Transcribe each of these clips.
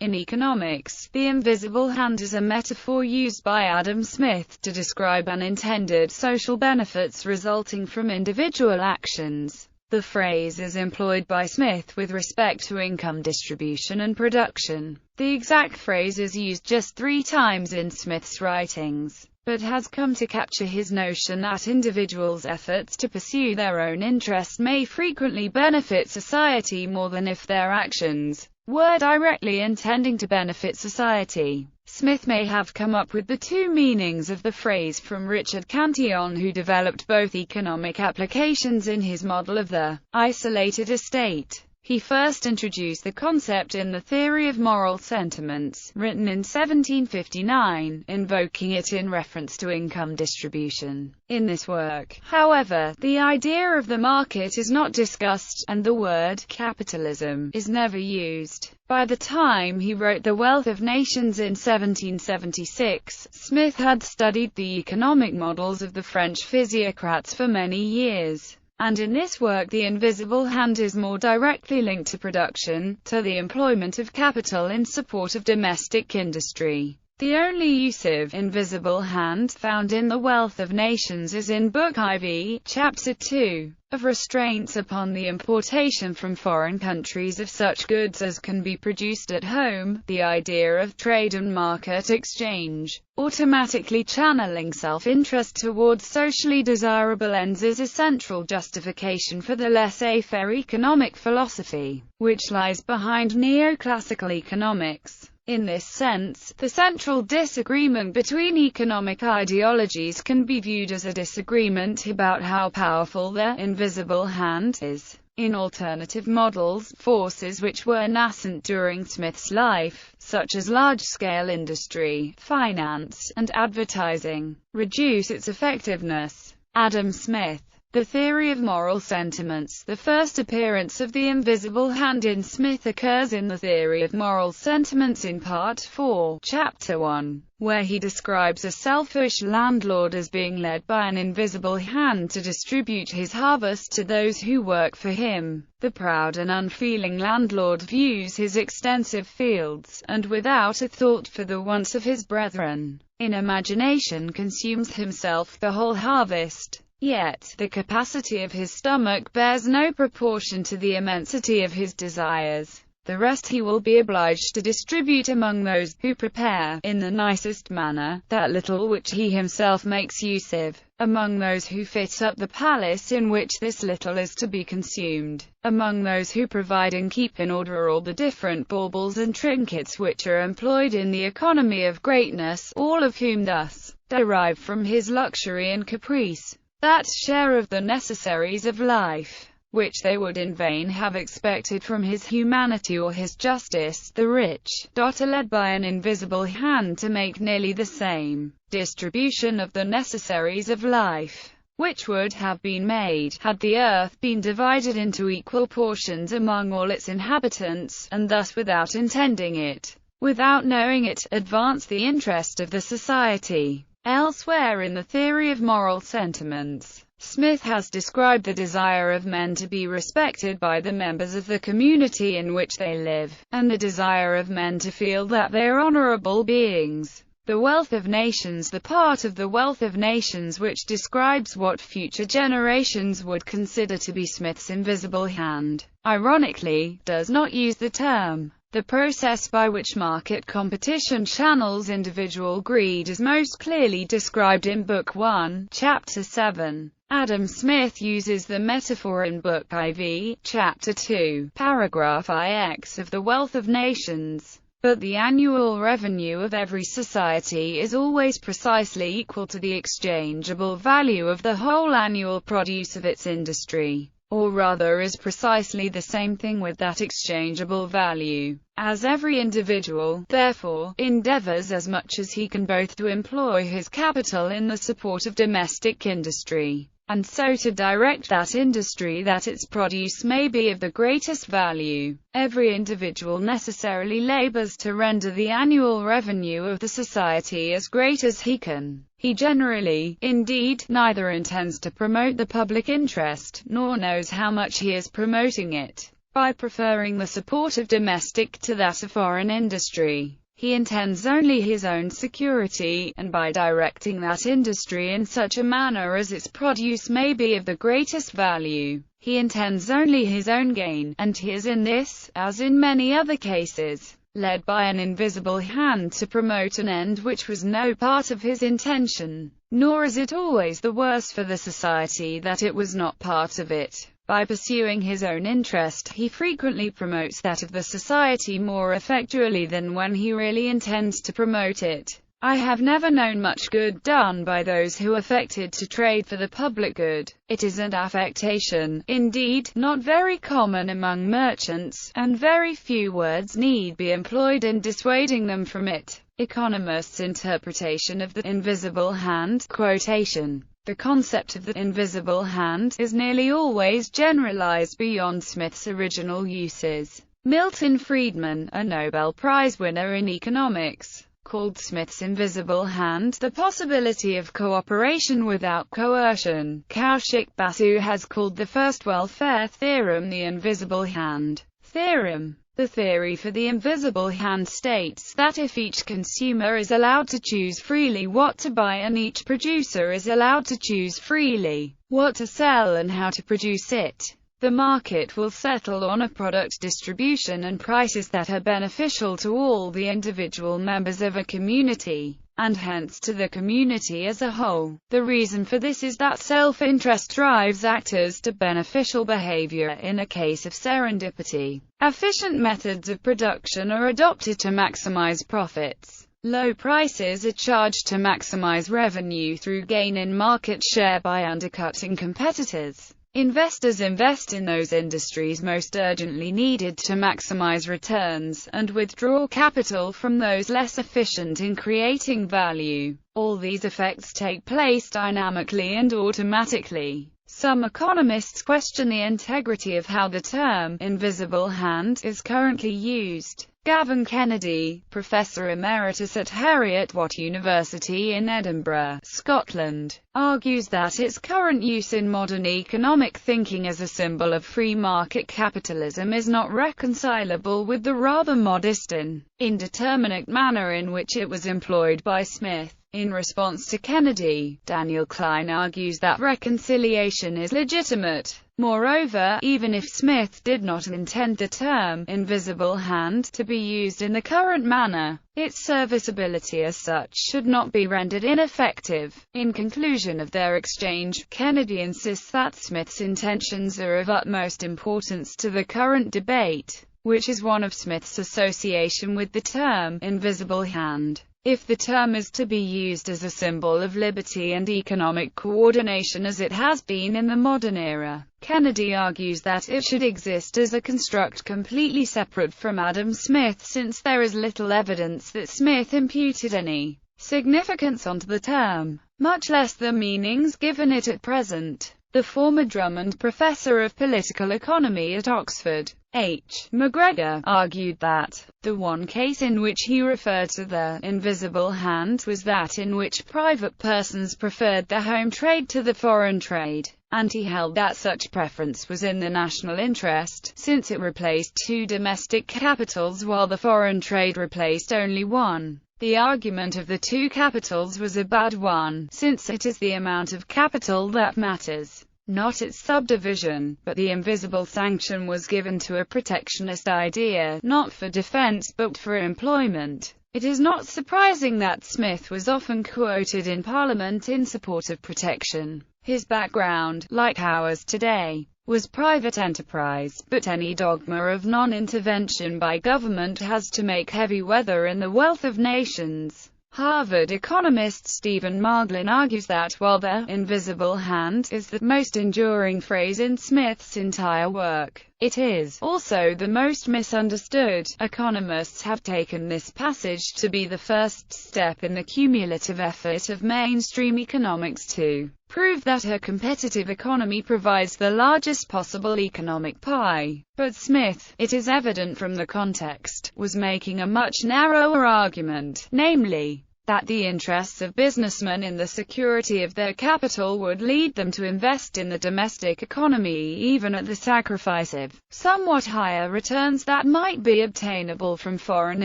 In economics, the invisible hand is a metaphor used by Adam Smith to describe unintended social benefits resulting from individual actions. The phrase is employed by Smith with respect to income distribution and production. The exact phrase is used just 3 times in Smith's writings, but has come to capture his notion that individuals' efforts to pursue their own interest may frequently benefit society more than if their actions were directly intending to benefit society. Smith may have come up with the 2 meanings of the phrase from Richard Cantillon, who developed both economic applications in his model of the isolated estate. He first introduced the concept in the Theory of Moral Sentiments, written in 1759, invoking it in reference to income distribution. In this work, however, the idea of the market is not discussed, and the word capitalism is never used. By the time he wrote The Wealth of Nations in 1776, Smith had studied the economic models of the French physiocrats for many years. And in this work the invisible hand is more directly linked to production, to the employment of capital in support of domestic industry. The only use of invisible hand found in The Wealth of Nations is in Book IV, Chapter 2, of restraints upon the importation from foreign countries of such goods as can be produced at home. The idea of trade and market exchange, automatically channeling self-interest towards socially desirable ends, is a central justification for the laissez-faire economic philosophy, which lies behind neoclassical economics. In this sense, the central disagreement between economic ideologies can be viewed as a disagreement about how powerful the invisible hand is. In alternative models, forces which were nascent during Smith's life, such as large-scale industry, finance, and advertising, reduce its effectiveness. Adam Smith. The Theory of Moral Sentiments. The first appearance of the invisible hand in Smith occurs in the Theory of Moral Sentiments in Part 4, Chapter 1, where he describes a selfish landlord as being led by an invisible hand to distribute his harvest to those who work for him. The proud and unfeeling landlord views his extensive fields, and without a thought for the wants of his brethren, in imagination consumes himself the whole harvest. Yet, the capacity of his stomach bears no proportion to the immensity of his desires. The rest he will be obliged to distribute among those who prepare, in the nicest manner, that little which he himself makes use of, among those who fit up the palace in which this little is to be consumed, among those who provide and keep in order all the different baubles and trinkets which are employed in the economy of greatness, all of whom thus derive from his luxury and caprice that share of the necessaries of life, which they would in vain have expected from his humanity or his justice. The rich, are led by an invisible hand to make nearly the same distribution of the necessaries of life, which would have been made, had the earth been divided into equal portions among all its inhabitants, and thus without intending it, without knowing it, advance the interest of the society. Elsewhere in the Theory of Moral Sentiments, Smith has described the desire of men to be respected by the members of the community in which they live, and the desire of men to feel that they are honorable beings. The Wealth of Nations. The part of the Wealth of Nations which describes what future generations would consider to be Smith's invisible hand, ironically, does not use the term. The process by which market competition channels individual greed is most clearly described in Book 1, Chapter 7. Adam Smith uses the metaphor in Book IV, Chapter 2, Paragraph IX of The Wealth of Nations. But the annual revenue of every society is always precisely equal to the exchangeable value of the whole annual produce of its industry. Or rather is precisely the same thing with that exchangeable value. As every individual, therefore, endeavors as much as he can both to employ his capital in the support of domestic industry, and so to direct that industry that its produce may be of the greatest value, every individual necessarily labors to render the annual revenue of the society as great as he can. He generally, indeed, neither intends to promote the public interest, nor knows how much he is promoting it. By preferring the support of domestic to that of foreign industry, he intends only his own security, and by directing that industry in such a manner as its produce may be of the greatest value, he intends only his own gain, and he is in this, as in many other cases, led by an invisible hand to promote an end which was no part of his intention. Nor is it always the worse for the society that it was not part of it. By pursuing his own interest, he frequently promotes that of the society more effectually than when he really intends to promote it. I have never known much good done by those who affected to trade for the public good. It is an affectation, indeed, not very common among merchants, and very few words need be employed in dissuading them from it. Economists' interpretation of the invisible hand quotation. The concept of the invisible hand is nearly always generalized beyond Smith's original uses. Milton Friedman, a Nobel Prize winner in economics, called Smith's invisible hand the possibility of cooperation without coercion. Kaushik Basu has called the first welfare theorem the invisible hand theorem. The theory for the invisible hand states that if each consumer is allowed to choose freely what to buy and each producer is allowed to choose freely what to sell and how to produce it, the market will settle on a product distribution and prices that are beneficial to all the individual members of a community, and hence to the community as a whole. The reason for this is that self-interest drives actors to beneficial behavior in a case of serendipity. Efficient methods of production are adopted to maximize profits. Low prices are charged to maximize revenue through gain in market share by undercutting competitors. Investors invest in those industries most urgently needed to maximize returns, and withdraw capital from those less efficient in creating value. All these effects take place dynamically and automatically. Some economists question the integrity of how the term invisible hand is currently used. Gavin Kennedy, Professor Emeritus at Heriot-Watt University in Edinburgh, Scotland, argues that its current use in modern economic thinking as a symbol of free market capitalism is not reconcilable with the rather modest and indeterminate manner in which it was employed by Smith. In response to Kennedy, Daniel Klein argues that reconciliation is legitimate. Moreover, even if Smith did not intend the term invisible hand to be used in the current manner, its serviceability as such should not be rendered ineffective. In conclusion of their exchange, Kennedy insists that Smith's intentions are of utmost importance to the current debate, which is one of Smith's association with the term invisible hand. If the term is to be used as a symbol of liberty and economic coordination as it has been in the modern era, Kennedy argues that it should exist as a construct completely separate from Adam Smith, since there is little evidence that Smith imputed any significance onto the term, much less the meanings given it at present. The former Drummond Professor of Political Economy at Oxford, H. McGregor, argued that the one case in which he referred to the invisible hand was that in which private persons preferred the home trade to the foreign trade, and he held that such preference was in the national interest, since it replaced two domestic capitals while the foreign trade replaced only one. The argument of the two capitals was a bad one, since it is the amount of capital that matters, not its subdivision, but the invisible sanction was given to a protectionist idea, not for defense but for employment. It is not surprising that Smith was often quoted in Parliament in support of protection. His background, like ours today, was private enterprise, but any dogma of non-intervention by government has to make heavy weather in the wealth of nations. Harvard economist Stephen Marlin argues that while the invisible hand is the most enduring phrase in Smith's entire work, it is also the most misunderstood. Economists have taken this passage to be the first step in the cumulative effort of mainstream economics to prove that a competitive economy provides the largest possible economic pie. But Smith, it is evident from the context, was making a much narrower argument, namely, that the interests of businessmen in the security of their capital would lead them to invest in the domestic economy even at the sacrifice of somewhat higher returns that might be obtainable from foreign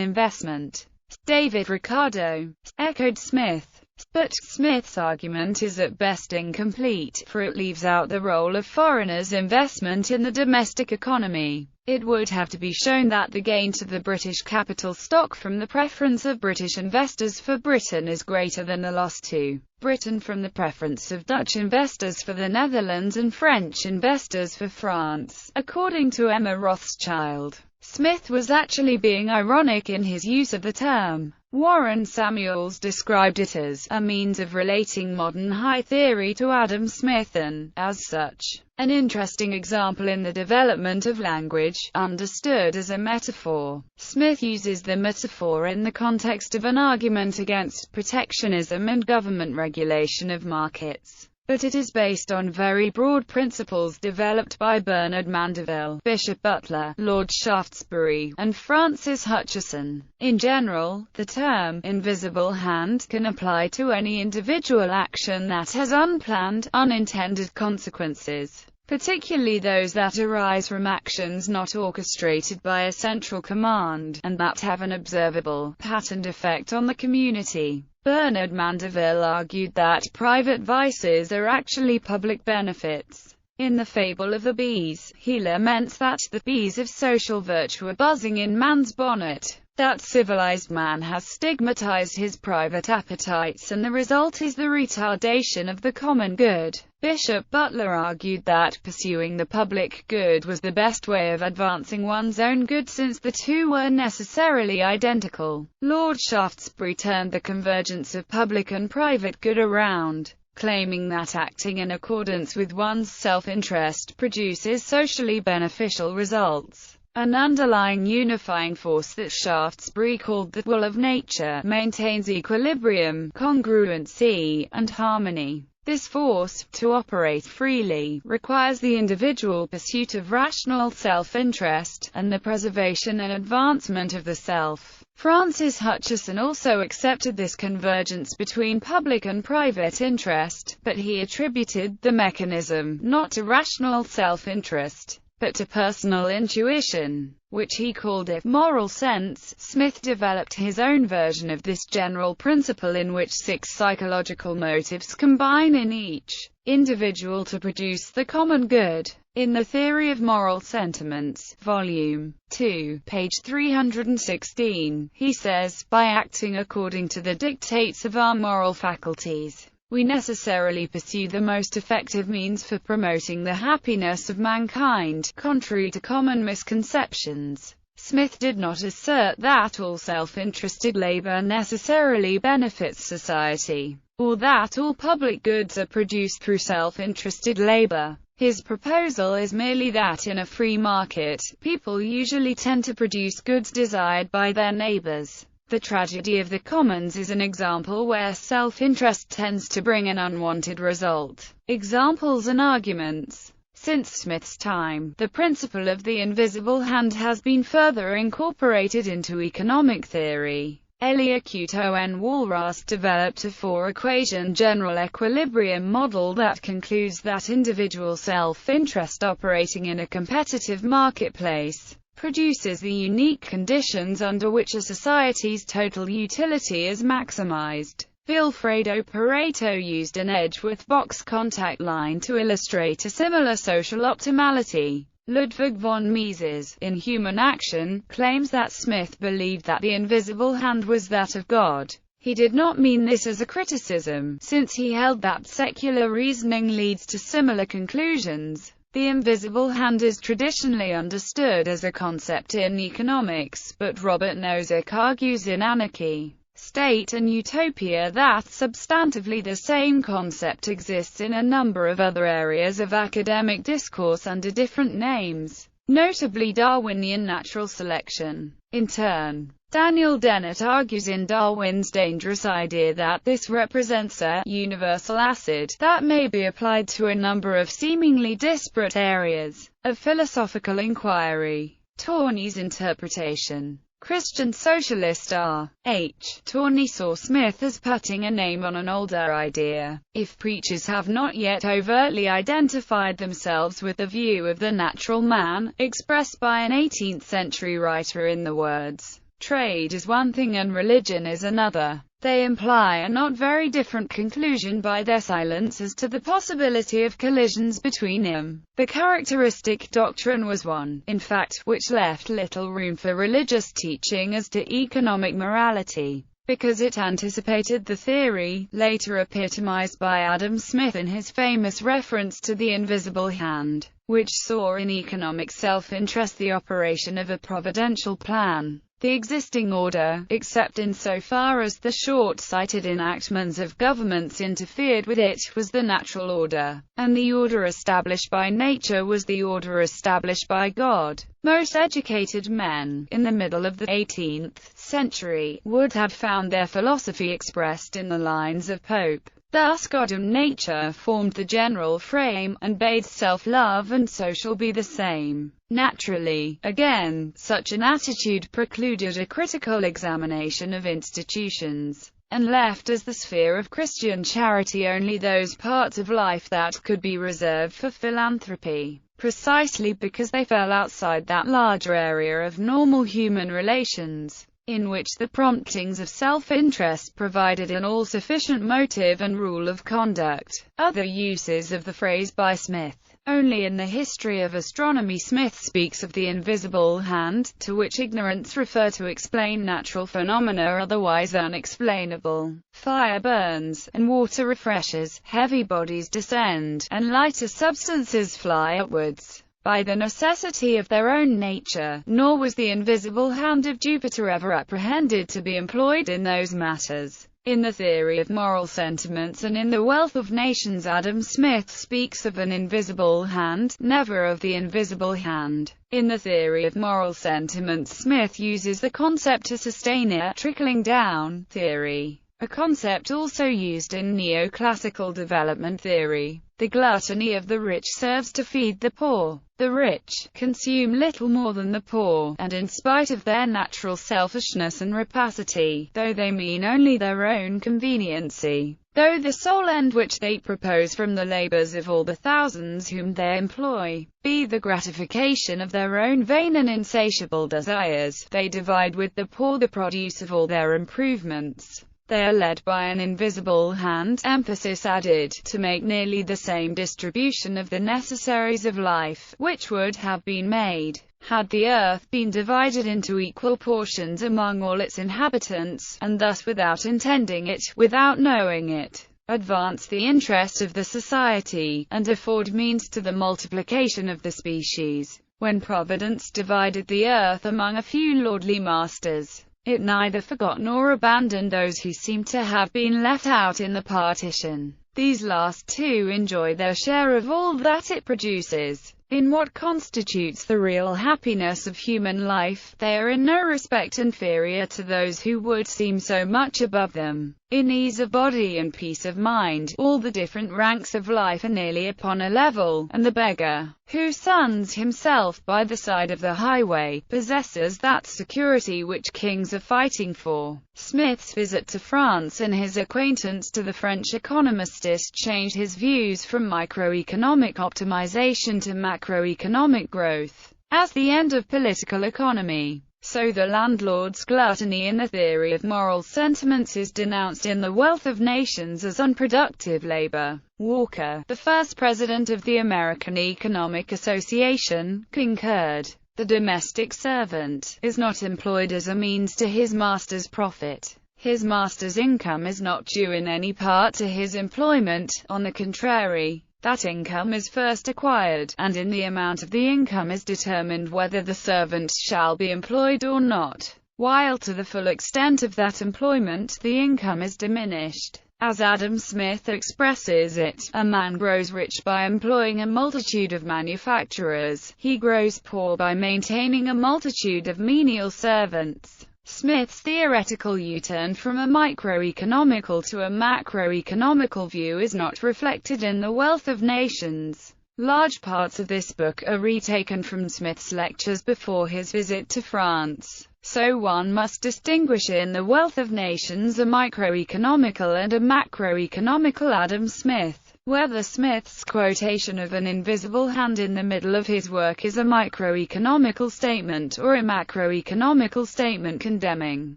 investment. David Ricardo echoed Smith. But Smith's argument is at best incomplete, for it leaves out the role of foreigners' investment in the domestic economy. It would have to be shown that the gain to the British capital stock from the preference of British investors for Britain is greater than the loss to Britain from the preference of Dutch investors for the Netherlands and French investors for France. According to Emma Rothschild, Smith was actually being ironic in his use of the term. Warren Samuels described it as a means of relating modern high theory to Adam Smith and, as such, an interesting example in the development of language, understood as a metaphor. Smith uses the metaphor in the context of an argument against protectionism and government regulation of markets, but it is based on very broad principles developed by Bernard Mandeville, Bishop Butler, Lord Shaftesbury, and Francis Hutcheson. In general, the term invisible hand can apply to any individual action that has unplanned, unintended consequences, particularly those that arise from actions not orchestrated by a central command, and that have an observable, patterned effect on the community. Bernard Mandeville argued that private vices are actually public benefits. In the fable of the bees, he laments that the bees of social virtue are buzzing in man's bonnet, that civilized man has stigmatized his private appetites, and the result is the retardation of the common good. Bishop Butler argued that pursuing the public good was the best way of advancing one's own good, since the two were necessarily identical. Lord Shaftesbury turned the convergence of public and private good around, claiming that acting in accordance with one's self-interest produces socially beneficial results. An underlying unifying force that Shaftesbury called the will of nature maintains equilibrium, congruency, and harmony. This force, to operate freely, requires the individual pursuit of rational self-interest, and the preservation and advancement of the self. Francis Hutcheson also accepted this convergence between public and private interest, but he attributed the mechanism, not to rational self-interest, but to personal intuition, which he called a moral sense. Smith developed his own version of this general principle, in which 6 psychological motives combine in each individual to produce the common good. In The Theory of Moral Sentiments, Volume 2, page 316, he says, by acting according to the dictates of our moral faculties, we necessarily pursue the most effective means for promoting the happiness of mankind, contrary to common misconceptions. Smith did not assert that all self-interested labor necessarily benefits society, or that all public goods are produced through self-interested labor. His proposal is merely that in a free market, people usually tend to produce goods desired by their neighbors. The tragedy of the commons is an example where self-interest tends to bring an unwanted result. Examples and arguments. Since Smith's time, the principle of the invisible hand has been further incorporated into economic theory. Eliacuto N. Walras developed a 4-equation general equilibrium model that concludes that individual self-interest operating in a competitive marketplace produces the unique conditions under which a society's total utility is maximized. Vilfredo Pareto used an Edgeworth-Box contact line to illustrate a similar social optimality. Ludwig von Mises, in Human Action, claims that Smith believed that the invisible hand was that of God. He did not mean this as a criticism, since he held that secular reasoning leads to similar conclusions. The invisible hand is traditionally understood as a concept in economics, but Robert Nozick argues in Anarchy, State and Utopia that substantively the same concept exists in a number of other areas of academic discourse under different names, notably Darwinian natural selection. In turn, Daniel Dennett argues in Darwin's Dangerous Idea that this represents a universal acid that may be applied to a number of seemingly disparate areas of philosophical inquiry. Tawney's interpretation Christian socialist R. H. Tawney saw Smith as putting a name on an older idea. If preachers have not yet overtly identified themselves with the view of the natural man, expressed by an 18th-century writer in the words, "Trade is one thing and religion is another," they imply a not very different conclusion by their silence as to the possibility of collisions between them. The characteristic doctrine was one, in fact, which left little room for religious teaching as to economic morality, because it anticipated the theory, later epitomized by Adam Smith in his famous reference to the invisible hand, which saw in economic self-interest the operation of a providential plan. The existing order, except insofar as the short-sighted enactments of governments interfered with it, was the natural order, and the order established by nature was the order established by God. Most educated men, in the middle of the 18th century, would have found their philosophy expressed in the lines of Pope. Thus God and nature formed the general frame, and bade self-love and social be the same. Naturally, again, such an attitude precluded a critical examination of institutions, and left as the sphere of Christian charity only those parts of life that could be reserved for philanthropy, precisely because they fell outside that larger area of normal human relations, in which the promptings of self-interest provided an all-sufficient motive and rule of conduct. Other uses of the phrase by Smith. Only in the history of astronomy Smith speaks of the invisible hand, to which ignorants refer to explain natural phenomena otherwise unexplainable. Fire burns, and water refreshes, heavy bodies descend, and lighter substances fly upwards, by the necessity of their own nature, nor was the invisible hand of Jupiter ever apprehended to be employed in those matters. In the Theory of Moral Sentiments and in The Wealth of Nations Adam Smith speaks of an invisible hand, never of the invisible hand. In The Theory of Moral Sentiments Smith uses the concept to sustain a trickling down theory, a concept also used in neoclassical development theory. The gluttony of the rich serves to feed the poor. The rich consume little more than the poor, and in spite of their natural selfishness and rapacity, though they mean only their own conveniency, though the sole end which they propose from the labours of all the thousands whom they employ, be the gratification of their own vain and insatiable desires, they divide with the poor the produce of all their improvements. They are led by an invisible hand, emphasis added, to make nearly the same distribution of the necessaries of life, which would have been made, had the earth been divided into equal portions among all its inhabitants, and thus without intending it, without knowing it, advance the interest of the society, and afford means to the multiplication of the species. When Providence divided the earth among a few lordly masters, it neither forgot nor abandoned those who seemed to have been left out in the partition. These last two enjoy their share of all that it produces. In what constitutes the real happiness of human life, they are in no respect inferior to those who would seem so much above them. In ease of body and peace of mind, all the different ranks of life are nearly upon a level, and the beggar, who suns himself by the side of the highway, possesses that security which kings are fighting for. Smith's visit to France and his acquaintance to the French economist changed his views from microeconomic optimization to macroeconomic growth as the end of political economy. So the landlord's gluttony in the Theory of Moral Sentiments is denounced in The Wealth of Nations as unproductive labor. Walker, the first president of the American Economic Association, concurred. The domestic servant is not employed as a means to his master's profit. His master's income is not due in any part to his employment. On the contrary, that income is first acquired, and in the amount of the income is determined whether the servant shall be employed or not, while to the full extent of that employment the income is diminished. As Adam Smith expresses it, a man grows rich by employing a multitude of manufacturers, he grows poor by maintaining a multitude of menial servants. Smith's theoretical U-turn from a microeconomical to a macroeconomical view is not reflected in The Wealth of Nations. Large parts of this book are retaken from Smith's lectures before his visit to France, so one must distinguish in The Wealth of Nations a microeconomical and a macroeconomical Adam Smith. Whether Smith's quotation of an invisible hand in the middle of his work is a microeconomical statement or a macroeconomical statement condemning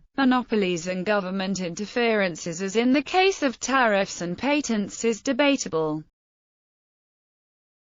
monopolies and government interferences, as in the case of tariffs and patents, is debatable.